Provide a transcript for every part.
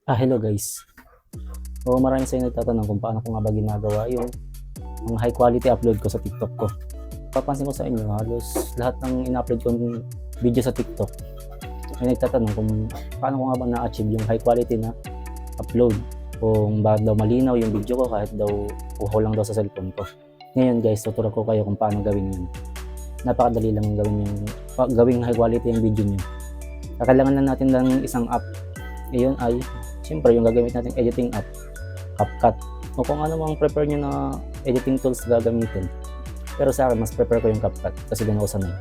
Hello guys. Oo, marami sa inyo nagtatanong kung paano ko nga ba ginagawa yung mga high quality upload ko sa TikTok ko. Papansin ko sa inyo, halos lahat ng in-upload kong video sa TikTok ay nagtatanong kung paano ko nga ba na-achieve yung high quality na upload. Kung bakit daw malinaw yung video ko kahit daw uhaw lang daw sa cellphone ko. Ngayon guys, tuturo ko kayo kung paano gawin yun. Napakadali lang gawing high quality yung video nyo. Kailangan lang natin ng isang app. Iyon ay siyempre yung gagamit natin editing app, CapCut, o kung ano mang prefer nyo na editing tools gagamitin. Pero sa akin, mas prefer ko yung CapCut kasi doon ako sanay.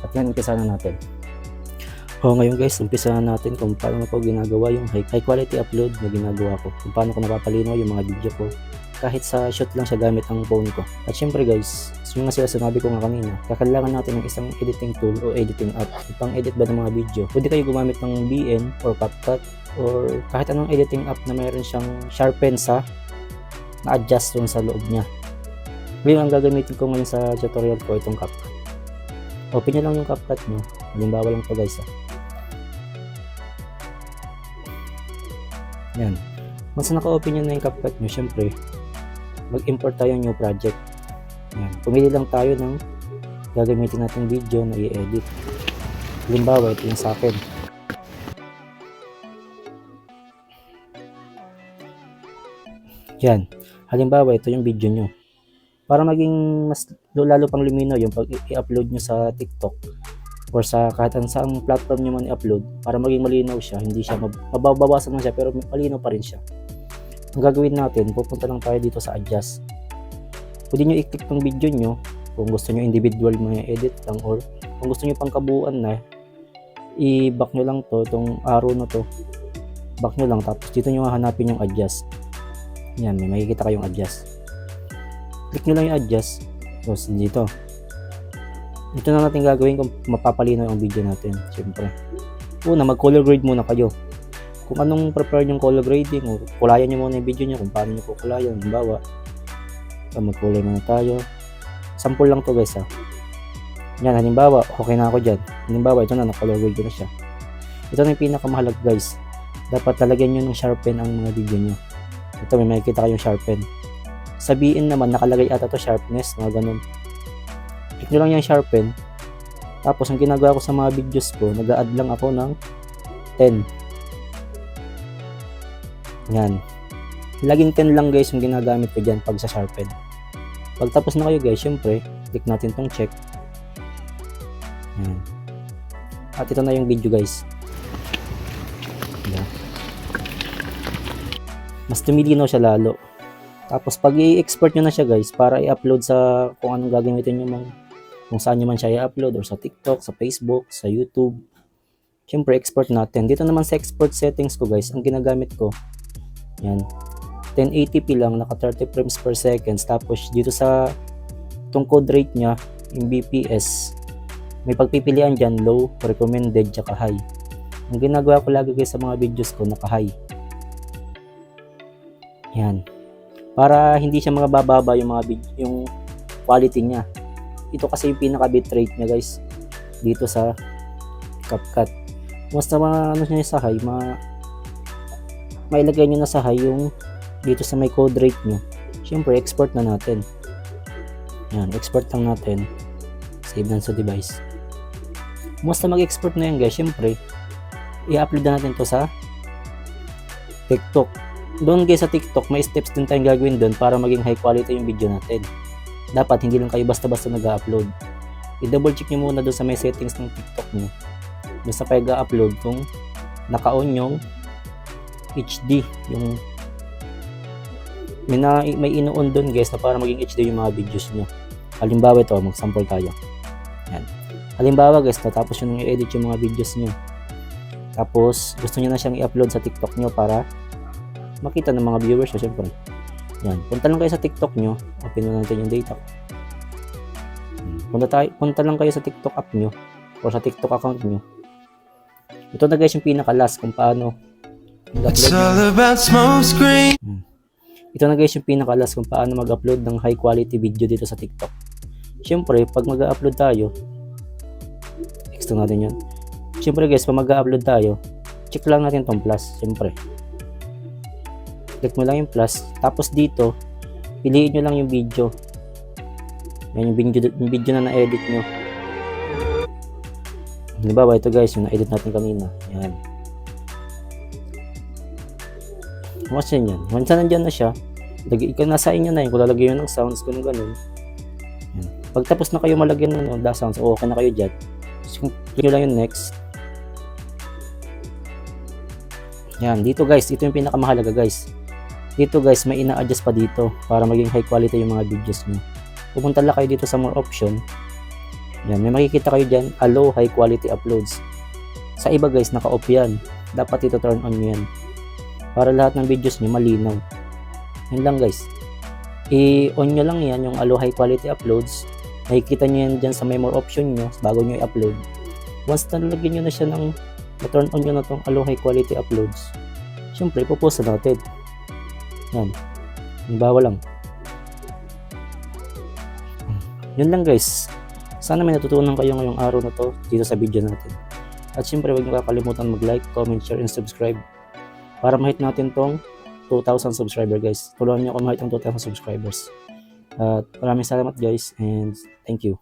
At yan, umpisa na natin. Ngayon guys, umpisa na natin kung paano ko ginagawa yung high quality upload na ginagawa ko. Kung paano ko napapalinaw yung mga video ko kahit sa shoot lang siya gamit ang phone ko. At syempre guys, yung nga sinabi ko nga kanina, kakailangan natin ng isang editing tool o editing app. Pang edit ba ng mga video? Pwede kayo gumamit ng BN or CapCut or kahit anong editing app na mayroon siyang sharpen sa na-adjust dun sa loob niya. Ngayon, ang gagamitin ko ngayon sa tutorial ko itong CapCut. Open nyo lang yung CapCut nyo. Halimbawa lang to guys. Yan. Once naka-open nyo na yung CapCut nyo, syempre, mag-import tayo ng new project. Yan. Pumili lang tayo ng gagamitin natin video na i-edit. Halimbawa, ito yung sa akin. Yan. Halimbawa, ito yung video nyo. Para maging mas lalo pang lumino yung pag i-upload nyo sa TikTok or sa kahit saang platform nyo man i-upload, para maging malinaw siya, hindi siya mababawasan lang siya pero malinaw pa rin siya. Ang gagawin natin, pupunta lang tayo dito sa adjust. Pwede nyo i-click tong video nyo kung gusto nyo individual mga edit lang, or kung gusto nyo pang kabuuan na, i-back nyo lang to, itong arrow na to, back nyo lang, tapos dito nyo hahanapin yung adjust. Yan, may makikita kayong adjust. Click nyo lang yung adjust, tapos dito. Ito na natin gagawin kung mapapalinaw yung video natin. Siyempre, una, mag-color grade muna kayo. Kung anong prefer yung color grading, o kulayan nyo muna yung video nyo kung paano nyo kukulayan. Halimbawa, mag-kulay muna tayo. Sample lang to guys ha. Yan, halimbawa, okay na ako dyan. Halimbawa, ito na, na-color grade na siya. Ito na yung pinakamahalaga guys. Dapat talagyan nyo ng sharpen ang mga video nyo. Ito, may makikita kayong sharpen. Sabihin naman, nakalagay ata to sharpness, mga ganun. Click nyo lang yung sharpen. Tapos, ang ginagawa ko sa mga videos ko, nag-a-add lang ako ng 10. Yan. Laging 10 lang guys yung ginagamit ko dyan pag sa sharpen. Pag tapos na kayo guys, syempre, click natin tong check. Yan. At ito na yung video guys. Yan. Mas tumilinaw siya lalo. Tapos pag i-export nyo na siya guys, para i-upload sa kung anong gagamitin nyo kung saan nyo man siya i-upload, or sa TikTok, sa Facebook, sa YouTube. Siyempre, export natin. Dito naman sa export settings ko guys, ang ginagamit ko, yan, 1080p lang, naka 30 frames per second. Tapos dito sa itong code rate nya, yung BPS, may pagpipilian dyan, low, recommended, tsaka high. Ang ginagawa ko lagi guys sa mga videos ko, naka high. Yan. Para hindi siya bababa yung mga yung quality niya. Ito kasi yung pinaka bitrate niya guys dito sa CapCut. Basta ano niya sa high, mailagay niyo na sa high yung dito sa may code rate niyo. Siyempre, export na natin. Yan, export lang natin. Save na sa device. Basta mag-export na yan guys, siyempre, i-upload na natin to sa TikTok. Doon guys sa TikTok, may steps din tayong gagawin doon para maging high quality yung video natin. Dapat hindi lang kayo basta-basta nag-upload. I-double check nyo muna doon sa may settings ng TikTok nyo. Doon sa pag-upload kung naka-on yung HD, yung may ino-on doon guys na para maging HD yung mga videos nyo. Halimbawa ito, mag-sample tayo. Yan. Halimbawa guys, tapos yun yung i-edit yung mga videos nyo. Tapos gusto nyo na siyang i-upload sa TikTok nyo para makita ng mga viewers nyo, syempre. Yan. Punta lang kayo sa TikTok nyo. Open na natin yung data. Punta lang kayo sa TikTok app nyo or sa TikTok account nyo. Ito na guys yung pinaka-last kung paano Ito na guys yung pinaka-last kung paano mag-upload ng high quality video dito sa TikTok. Syempre, pag mag-upload tayo, next natin yun. Syempre guys, pag mag-upload tayo, check lang natin tong plus, syempre. click mo lang yung plus, tapos dito piliin nyo lang yung video. Yan yung video na na-edit nyo. Halimbawa ito guys, yung na-edit natin kanina. Yan. Once yan. Once na nandyan na siya, nasa inyo na yun, kung lalagyan nyo ng sounds, ganun. Yan. Pag tapos na kayo malagyan ng the sounds, okay na kayo dyan. So, click nyo lang yung next. Yan, dito guys, ito yung pinakamahalaga guys. Dito guys, may ina-adjust pa dito para maging high quality yung mga videos nyo. Pupunta lang kayo dito sa more option. Yan, may makikita kayo dyan, allow high quality uploads. Sa iba guys, naka-off yan. Dapat ito turn on nyo yan. Para lahat ng videos nyo malinaw. Yan lang guys. I-on nyo lang yan, yung allow high quality uploads. Makikita nyo yan dyan sa may more option nyo bago nyo i-upload. Once na nalagyan nyo na siya ng turn on nyo na itong allow high quality uploads, syempre, ipopost na natin. Yan. Halimbawa lang. Yun lang guys. Sana may natutunan kayo ngayong araw na to dito sa video natin. At syempre, huwag niyo kakalimutan mag-like, comment, share, and subscribe para ma-hit natin tong 2,000 subscriber guys. Tulungan niyo ako ma-hit ang 2,000 subscribers. At maraming salamat guys and thank you.